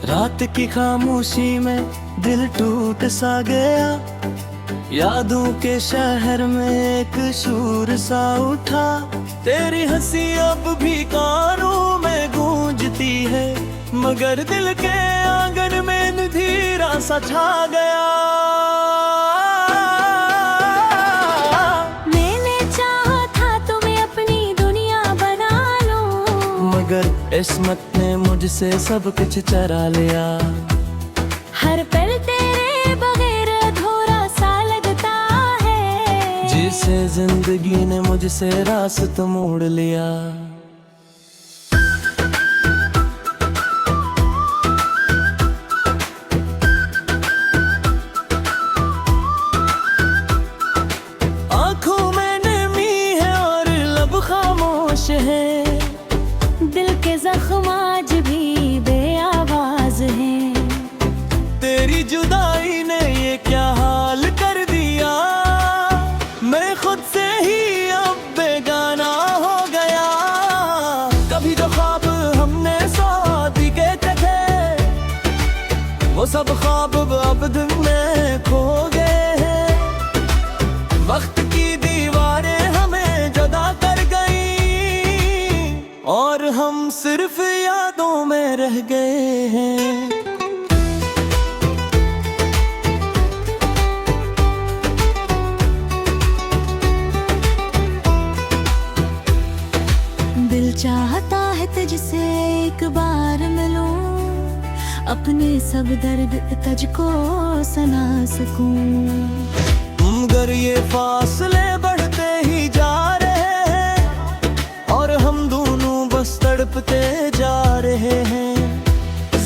रात की खामोशी में दिल टूट सा गया। यादों के शहर में एक शूर सा उठा। तेरी हंसी अब भी कानों में गूंजती है, मगर दिल के आंगन में अंधेरा सा छा गया। मैंने चाहा था तुम्हें अपनी दुनिया बना लूं, मगर किस्मत ने मुझसे सब कुछ चरा लिया। हर पल तेरे बगैर अधूरा सा लगता है, जिसे जिंदगी ने मुझसे रास्ता मोड़ लिया। आंखों में नमी है और लब खामोश है, दिल के जख्म आज भी बेआवाज हैं। तेरी जुदाई ने ये क्या हाल कर दिया। मैं खुद से ही अब बेगाना हो गया। कभी जो ख्वाब हमने साथ देखे थे, वो सब ख्वाब अब दिन में खो गए हैं। वक्त की दीवारें हमें जुदा कर गई और हम सिर्फ यादों में रह गए हैं। दिल चाहता है तुझसे एक बार मिलूं, अपने सब दर्द तुझको सुना सकूं। मगर ये फासले बढ़ते ही जा रहे हैं और हम दोनों बस तड़पते जा रहे हैं।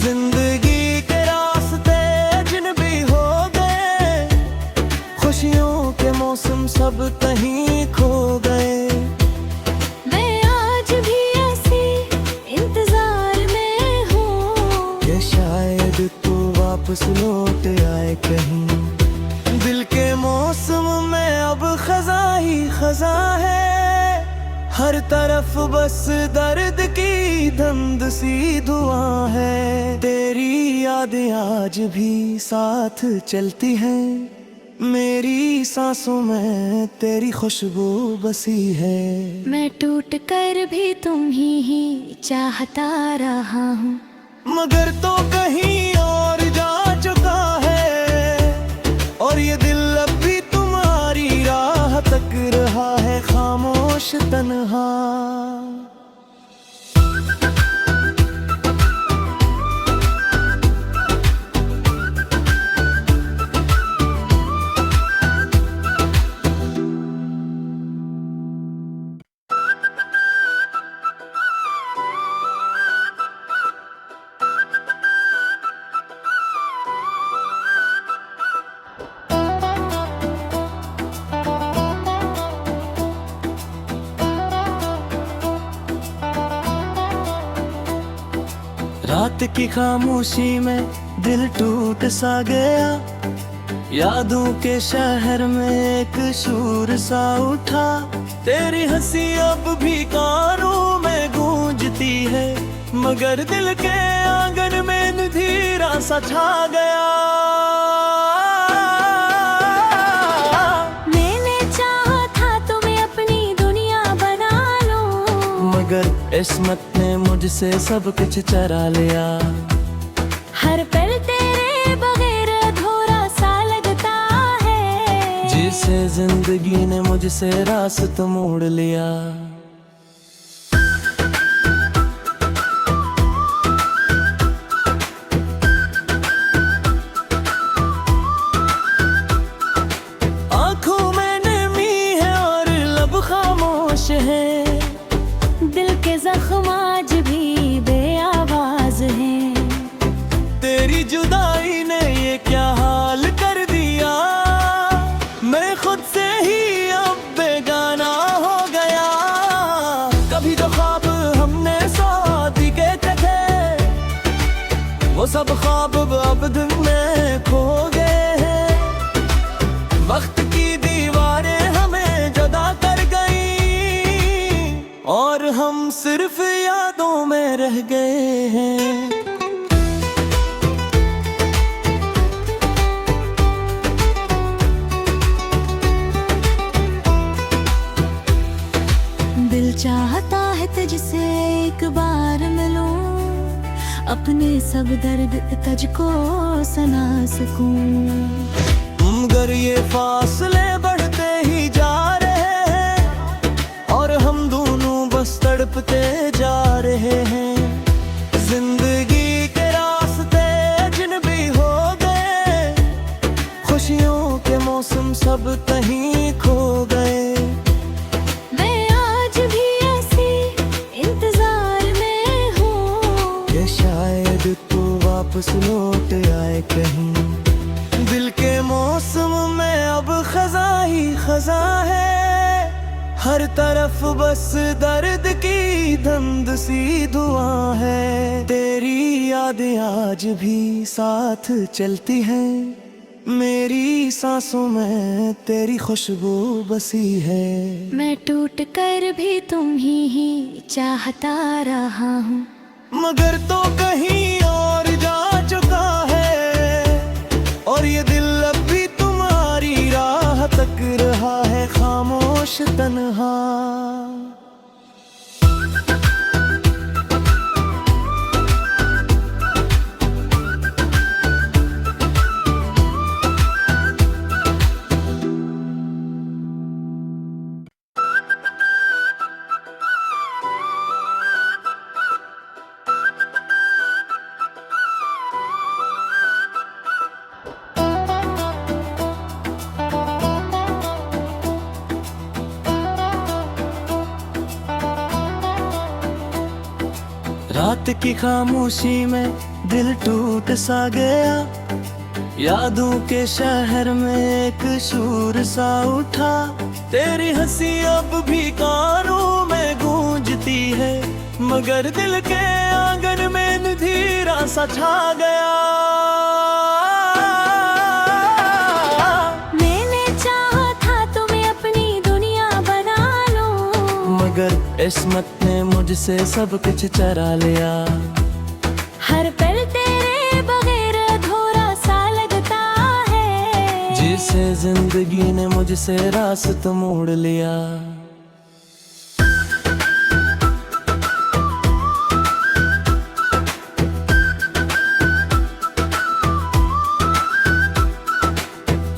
जिंदगी के रास्ते अजनबी हो गए, खुशियों के मौसम सब कहीं खो गए। मैं आज भी ऐसी इंतजार में हूँ कि शायद तू वापस लौट आए कहीं। दिल के मौसम में अब खजा ही खजा है, हर तरफ बस दर्द की धुंध सी धुआं है। तेरी यादें आज भी साथ चलती हैं, मेरी सांसों में तेरी खुशबू बसी है। मैं टूट कर भी तुम ही चाहता रहा हूँ, मगर तो कहीं और जा चुका है और ये दिल अब भी तुम्हारी राह तक रहा है खामोश तन्हा। रात की खामोशी में दिल टूट सा गया। यादों के शहर में एक शूर सा उठा। तेरी हंसी अब भी कानों में गूंजती है, मगर दिल के आंगन में अंधेरा सा छा गया। मैंने चाहा था तुम्हें अपनी दुनिया बना लूं, मगर किस्मत ने मुझसे सब कुछ चरा लिया। हर पल तेरे बगैर अधूरा सा लगता है, जिसे जिंदगी ने मुझसे रास्ता मोड़ लिया। आंखों में नमी है और लब खामोश है, दिल के जख्म आज भी बेआवाज हैं। तेरी जुदाई ने ये क्या हाल कर दिया। मैं खुद से ही अब बेगाना हो गया। कभी जो ख्वाब हमने साथ देखे थे, वो सब ख्वाब अब दिन में खो गए हैं। वक्त की दीवारें हमें जुदा कर गई और हम सिर्फ यादों में रह गए हैं। चाहता है तुझसे एक बार मिलूं, अपने सब दर्द तुझको सुना सकूं। मगर ये फासले बढ़ते ही जा रहे हैं और हम दोनों बस तड़पते जा रहे हैं। जिंदगी के रास्ते अजनबी हो गए, खुशियों के मौसम सब कहीं खो गए। मैं आज भी ऐसी इंतजार में हूँ कि शायद तू वापस लौट आए कहीं। दिल के मौसम में अब खजा ही खजा है, हर तरफ बस दर्द की धुंध सी धुआं है। तेरी यादें आज भी साथ चलती हैं, मेरी सांसों में तेरी खुशबू बसी है। मैं टूट कर भी तुम ही चाहता रहा हूँ, मगर तो कहीं और जा चुका है और ये दिल अब भी तुम्हारी राह तक रहा है खामोश तन्हा। रात की खामोशी में दिल टूट सा गया, यादों के शहर में एक शूर सा उठा। तेरी हंसी अब भी कानों में गूंजती है, मगर दिल के आंगन में अंधेरा सा छा गया। मैंने चाहा था तुम्हें अपनी दुनिया बना लूं, मगर किस्मत ने मुझसे सब कुछ चरा लिया। हर पल तेरे बगैर अधूरा सा लगता है, जिसे जिंदगी ने मुझसे रास्ता मोड़ लिया।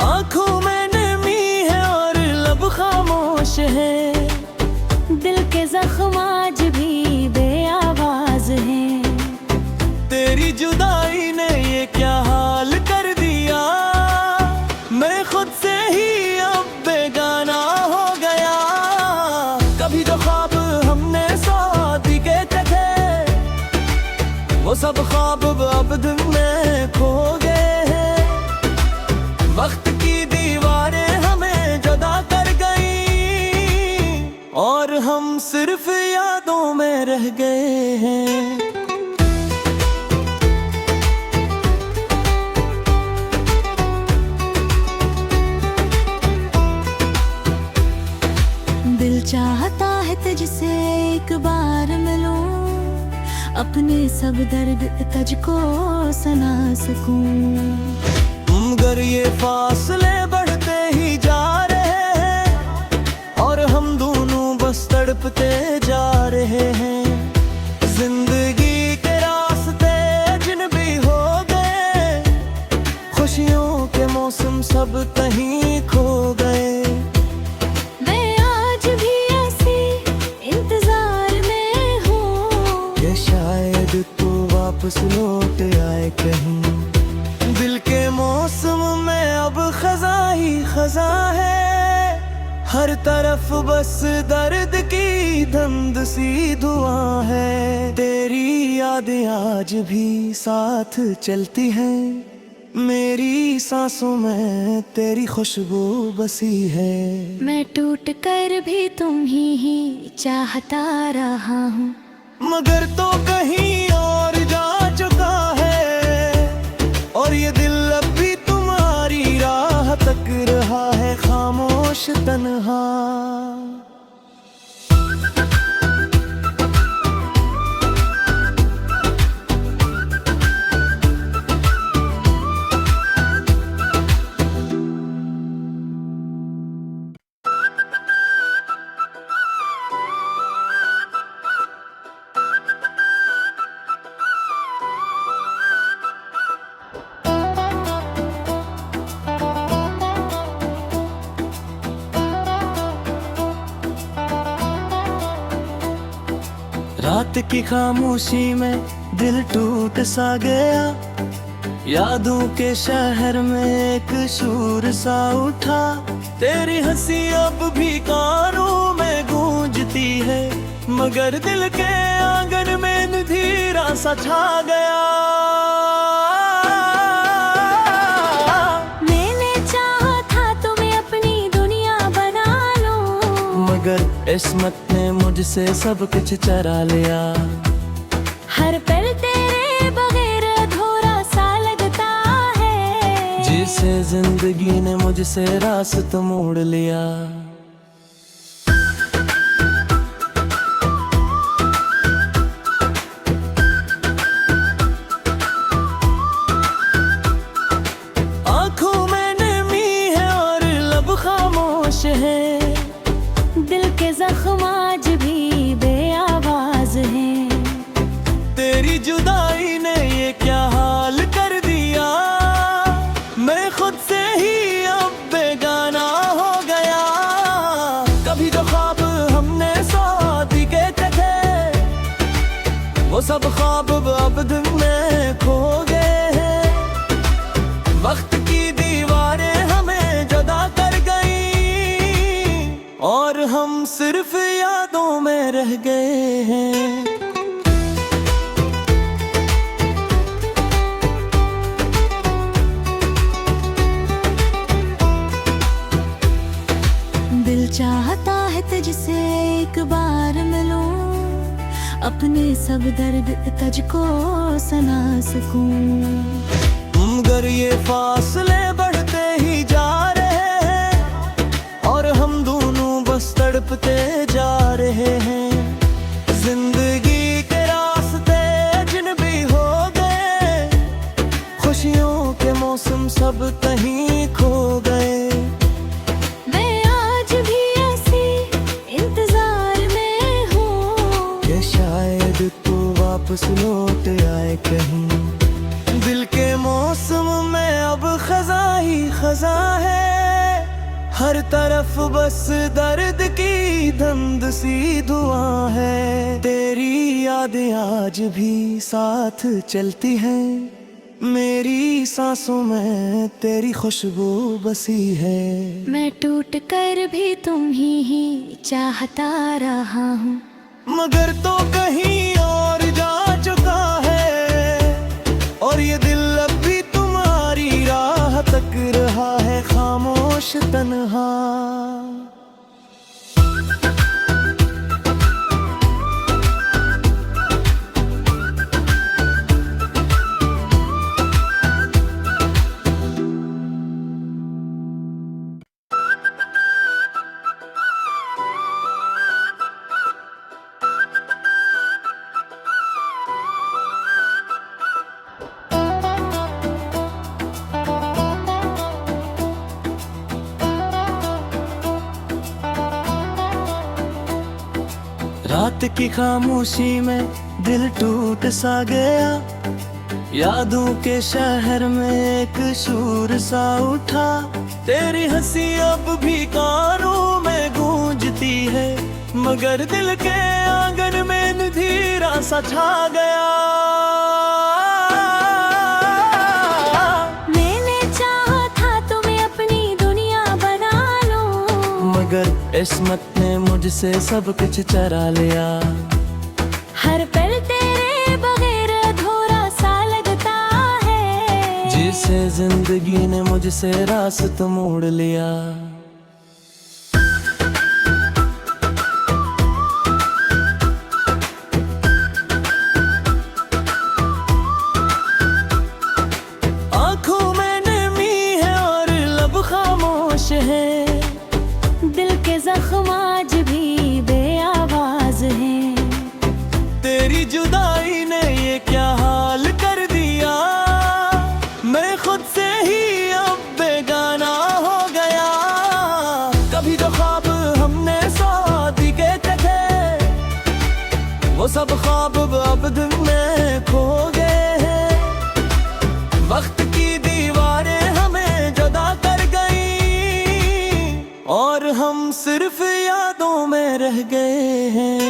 आंखों में नमी है और लब खामोश है, दिल के जख्म आज भी बेआवाज हैं। तेरी जुदाई ने ये क्या हाल कर दिया, मैं खुद से ही अब बेगाना हो गया। कभी जो ख्वाब हमने साथ के थे, वो सब ख्वाब अब दिन में खो गए हैं। वक्त की दीवारें हमें जुदा कर गई और हम सिर्फ यादों में रह गए हैं। दिल चाहता है तुझसे एक बार मिलूं, अपने सब दर्द तुझको सुना सकूं। मगर ये फासले बढ़ते ही जा रहे हैं और हम दोनों बस तड़पते जा रहे हैं। जिंदगी के रास्ते अजनबी हो गए, खुशियों के मौसम सब कहीं खो गए। मैं आज भी ऐसी इंतजार में हूँ कि शायद तू वापस लौट आए कहीं। दिल के मौसम में अब खजा ही खजा है, हर तरफ बस दर्द की धुंध सी धुआं है। तेरी यादें आज भी साथ चलती हैं, मेरी सांसों में तेरी खुशबू बसी है। मैं टूट कर भी तुम ही चाहता रहा हूँ, मगर तो कहीं और जा चुका है और ये दिल अब भी तुम्हारी राह तक रहा है खामोश तन्हा। रात की खामोशी में दिल टूट सा गया, यादों के शहर में एक शूर सा उठा। तेरी हंसी अब भी कानों में गूंजती है, मगर दिल के आंगन में अंधेरा सा छा गया। मैंने चाहा था तुम्हें अपनी दुनिया बना लूं, मगर किस्मत ने मुझसे सब कुछ चरा लिया। हर पल तेरे बगैर अधूरा सा लगता है, जिसे जिंदगी ने मुझसे रास्ता मोड़ लिया। आंखों में नमी है और लब खामोश है, दिल के जख्म आज भी बेआवाज हैं। तेरी जुदाई ने ये क्या हाल कर दिया, मैं खुद से ही अब बेगाना हो गया। कभी जो ख्वाब हमने साथी के थे, वो सब ख्वाब अब दिन में खो गए हैं। वक्त की दीवारें हमें जुदा कर गई, और हम सिर्फ यादों में रह गए हैं। दिल चाहता है तुझसे एक बार मिलूं, अपने सब दर्द तुझको सुना सकूं। मगर ये फासले बढ़ते ही जा रहे हैं, और हम दोनों बस तड़पते जा रहे हैं। जिंदगी के रास्ते अजनबी हो गए, खुशियों के मौसम सब कहीं खो गए। मैं आज भी ऐसी इंतजार में हूँ कि शायद तू वापस लौट आए कहीं। दिल के मौसम में अब खजा ही खजा है, हर तरफ बस दर्द की धुंध सी धुआं है। तेरी यादें आज भी साथ चलती हैं, मेरी सांसों में तेरी खुशबू बसी है। मैं टूट कर भी तुम ही चाहता रहा हूँ, मगर तो कहीं और जा चुका है, और ये दिल अब भी तुम्हारी राह तक रहा है खामोश तन्हा। रात की खामोशी में दिल टूट सा गया, यादों के शहर में एक शूर सा उठा। तेरी हंसी अब भी कानों में गूंजती है, मगर दिल के आंगन में अंधेरा सा छा गया। मैंने चाहा था तुम्हें अपनी दुनिया बना लूं, मगर किस्मत ने मुझसे सब कुछ चरा लिया। हर पल तेरे बगैर अधूरा सा लगता है, जिसे जिंदगी ने मुझसे रास्ता मोड़ लिया। आंखों में नमी है और लब खामोश है, दिल के जख्म आज भी बेआवाज हैं। तेरी जुदाई ने ये क्या हाल कर दिया, मैं खुद से ही अब बेगाना हो गया। कभी जो ख्वाब हमने साथी के थे, वो सब ख्वाब अब दिन में खो गए हैं। वक्त की दीवारें हमें जुदा कर गई, और हम सिर्फ यादों में रह गए हैं।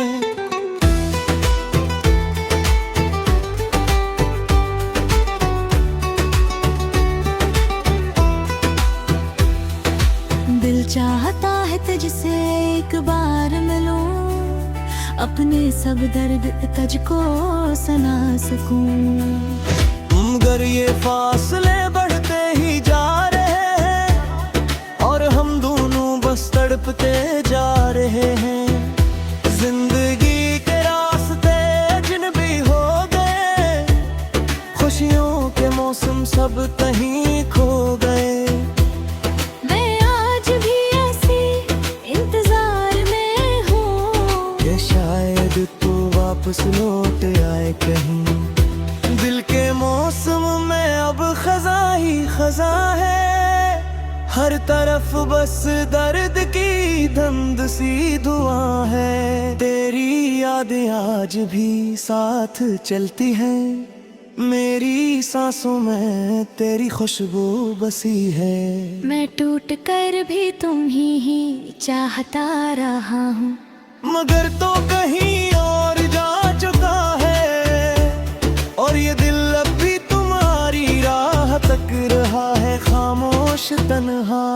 एक बार मिलूं, अपने सब दर्द तुझको सुना सकूं। मगर ये फासले बढ़ते ही जा रहे हैं और हम दोनों बस तड़पते जा रहे हैं। जिंदगी के रास्ते अजनबी हो गए, खुशियों के मौसम सब कहीं खो गए। मैं आज भी ऐसी इंतजार में हूँ ये शायद तू वापस लौट आए कहीं। दिल के मौसम में अब खजा ही खजा है, हर तरफ बस दर्द की धुंध सी धुआं है। तेरी यादें आज भी साथ चलती हैं, मेरी सांसों में तेरी खुशबू बसी है। मैं टूट कर भी तुम ही चाहता रहा हूँ, मगर तो कहीं और जा चुका है और ये दिल अब भी तुम्हारी राह तक रहा है खामोश तन्हा।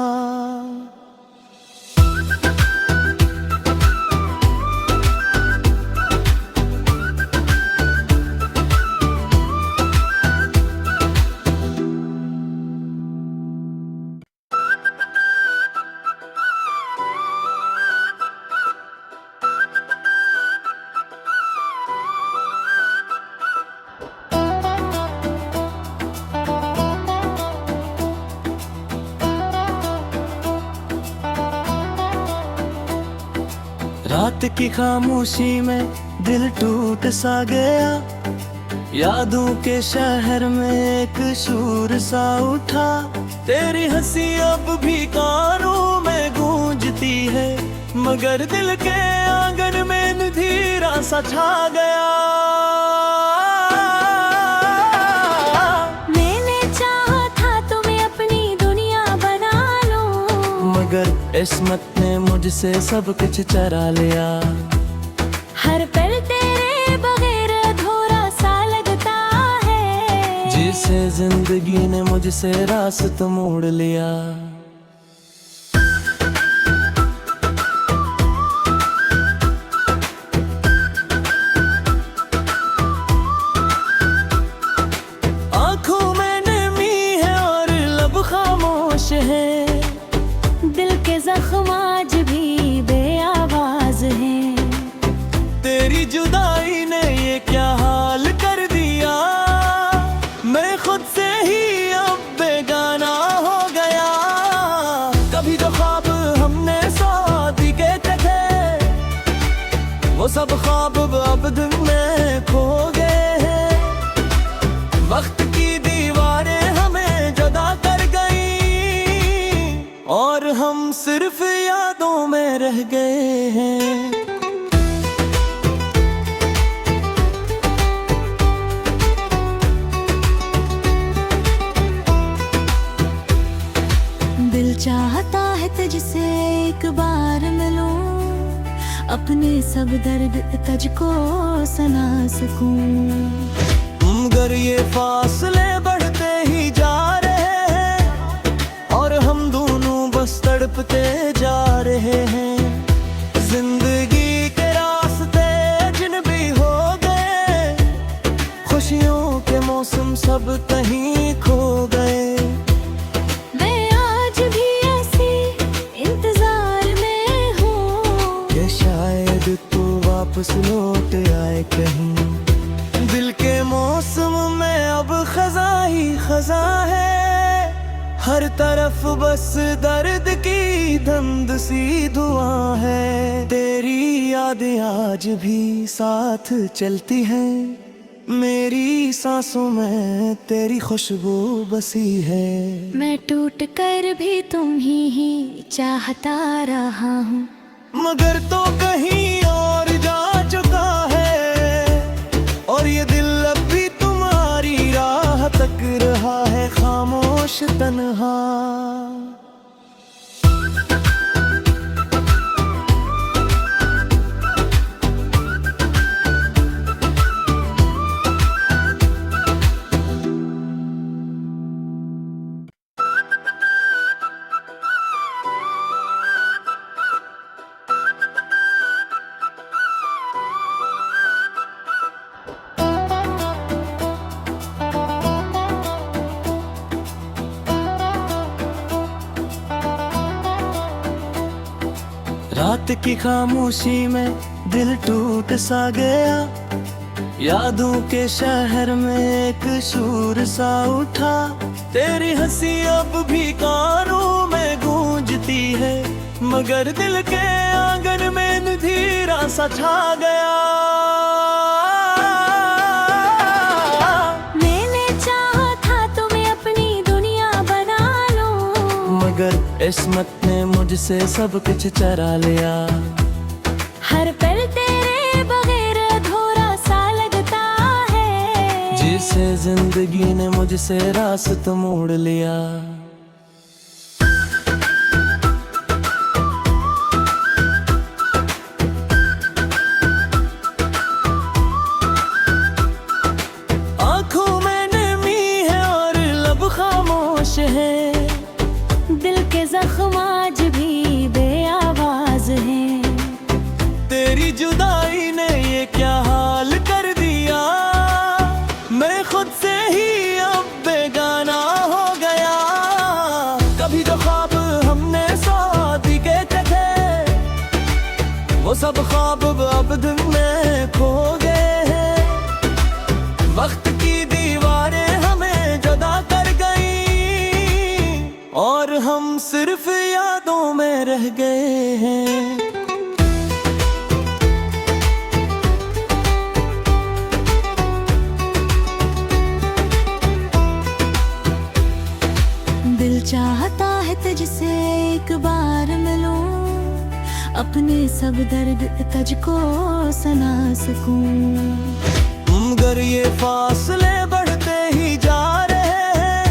रात की खामोशी में दिल टूट सा गया, यादों के शहर में एक शोर सा उठा। तेरी हंसी अब भी कानों में गूंजती है, मगर दिल के आंगन में अंधेरा सा छा गया। मैंने चाहा था तुम्हें अपनी दुनिया बना लूं, मगर किस्मत ने मुझसे सब कुछ चरा लिया। हर पल तेरे बगैर अधूरा सा लगता है, जिसे जिंदगी ने मुझसे रास्ता मोड़ लिया। आंखों में नमी है और लब खामोश है, दिल के जख्म आज भी बेआवाज हैं। तेरी जुदाई ने ये क्या हाल कर दिया, मैं खुद से ही अब बेगाना हो गया। कभी जो ख्वाब हमने साथी के थे, वो सब ख्वाब अब दिन में खो गए हैं। वक्त की दीवारें हमें जुदा कर गई और हम सिर्फ यादों में रह गए हैं। दिल चाहता है तुझसे एक बार मिलूं, अपने सब दर्द तुझको सुना सकूं। मगर ये फासले बढ़ते ही जा रहे हैं और हम दोनों बस तड़पते जा रहे हैं। जिंदगी के रास्ते अजनबी हो गए, खुशियों के मौसम सब कहीं खो गए। मैं आज भी ऐसी इंतजार में हूँ, ये शायद तू वापस लौट आए कहीं। दिल के मौसम में अब खजा ही खजा है, हर तरफ बस दर्द की धुंध सी धुआं है। तेरी यादें आज भी साथ चलती हैं, मेरी सांसों में तेरी खुशबू बसी है। मैं टूट कर भी तुम ही चाहता रहा हूँ, मगर तो कहीं और जा चुका है और ये दिल अब भी तुम्हारी राह तक रहा है खामोश तन्हा। रात की खामोशी में दिल टूट सा गया, यादों के शहर में एक शूर सा उठा। तेरी हंसी अब भी कानों में गूंजती है, मगर दिल के आंगन में अंधेरा सा छा गया। मैंने चाहा था तुम्हें अपनी दुनिया बना लूं, मगर किस्मत ने मुझसे सब कुछ चरा लिया। हर पल तेरे बगैर अधूरा सा लगता है, जिसे जिंदगी ने मुझसे रास्ता मोड़ लिया। आंखों में नमी है और लब खामोश है, दिल के जख्म आज भी बेआवाज हैं। तेरी जुदाई ने ये क्या हाल कर दिया, मैं खुद से ही अब बेगाना हो गया। कभी जो ख्वाब हमने साथी के थे, वो सब ख्वाब अब दिन में खो गए हैं। वक्त की दीवारें हमें जुदा कर गई, और हम सिर्फ यादों में रह गए हैं। दिल चाहता है तुझसे एक बार मिलूं, अपने सब दर्द तुझको सुना सकूं। मगर ये फासले बढ़ते ही जा रहे हैं,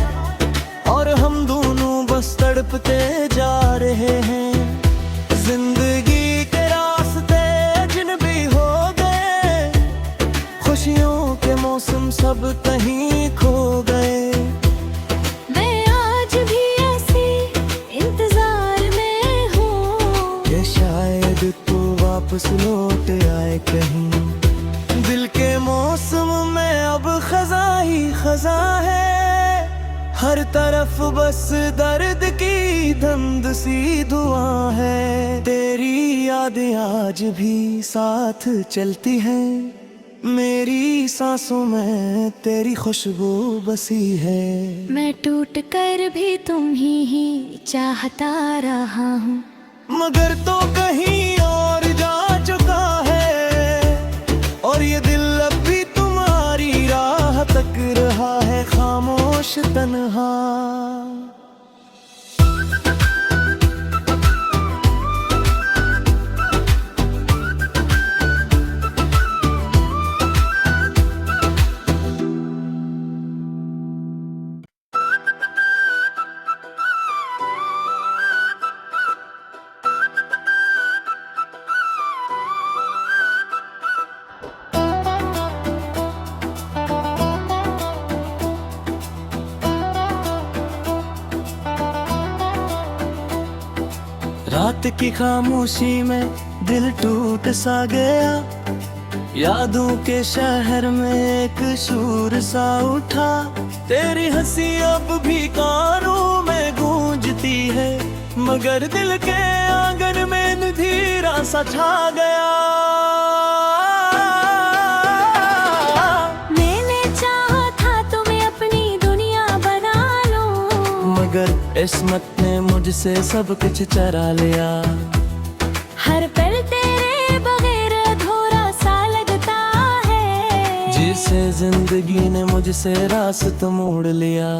और हम दोनों बस तड़पते जा रहे हैं। जिंदगी के रास्ते अजनबी हो गए, खुशियों के मौसम सब कहीं खो गए। मैं आज भी ऐसी इंतजार में हूँ कि शायद तू वापस लौट आए कहीं। दिल के मौसम में अब खजा ही खजा है, हर तरफ बस दर्द की धुंध सी धुआं है। तेरी यादें आज भी साथ चलती हैं, मेरी सांसों में तेरी खुशबू बसी है। मैं टूट कर भी तुम ही चाहता रहा हूँ, मगर तो कहीं और जा चुका है, और ये दिल अब भी तुम्हारी राह तक रहा है खामोश तन्हा। रात की खामोशी में दिल टूट सा गया, यादों के शहर में एक शूर सा उठा। तेरी हंसी अब भी कानों में गूंजती है, मगर दिल के आंगन में अंधेरा सा छा गया। मैंने चाहा था तुम्हें अपनी दुनिया बना लूं, मगर किस्मत ने मुझसे सब कुछ चरा लिया। हर पल तेरे बगैर अधूरा सा लगता है, जिसे जिंदगी ने मुझसे रास्ता मोड़ लिया।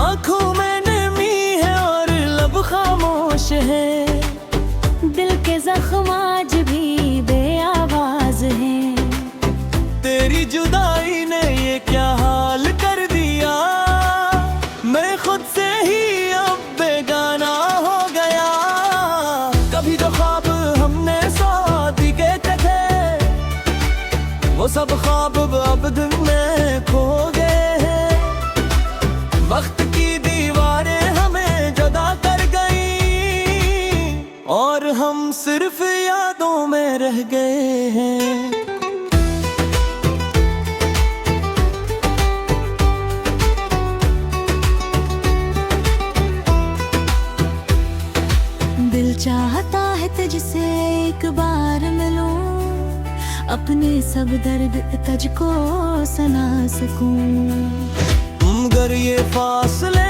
आंखों में नमी है और लब खामोश है, दिल के जख्म आज भी बेआवाज हैं। तेरी जुदाई ने ये क्या हाल कर दिया, मैं खुद से ही अब बेगाना हो गया। कभी जो ख्वाब हमने साथी के थे, वो सब ख्वाब अब दिन में खो गए हैं। वक्त की दीवारें हमें जुदा कर गई, और हम सिर्फ यादों में रह गए हैं। दिल चाहता है तुझसे एक बार मिलूं, अपने सब दर्द तुझको सुना सकूं। मगर ये फासले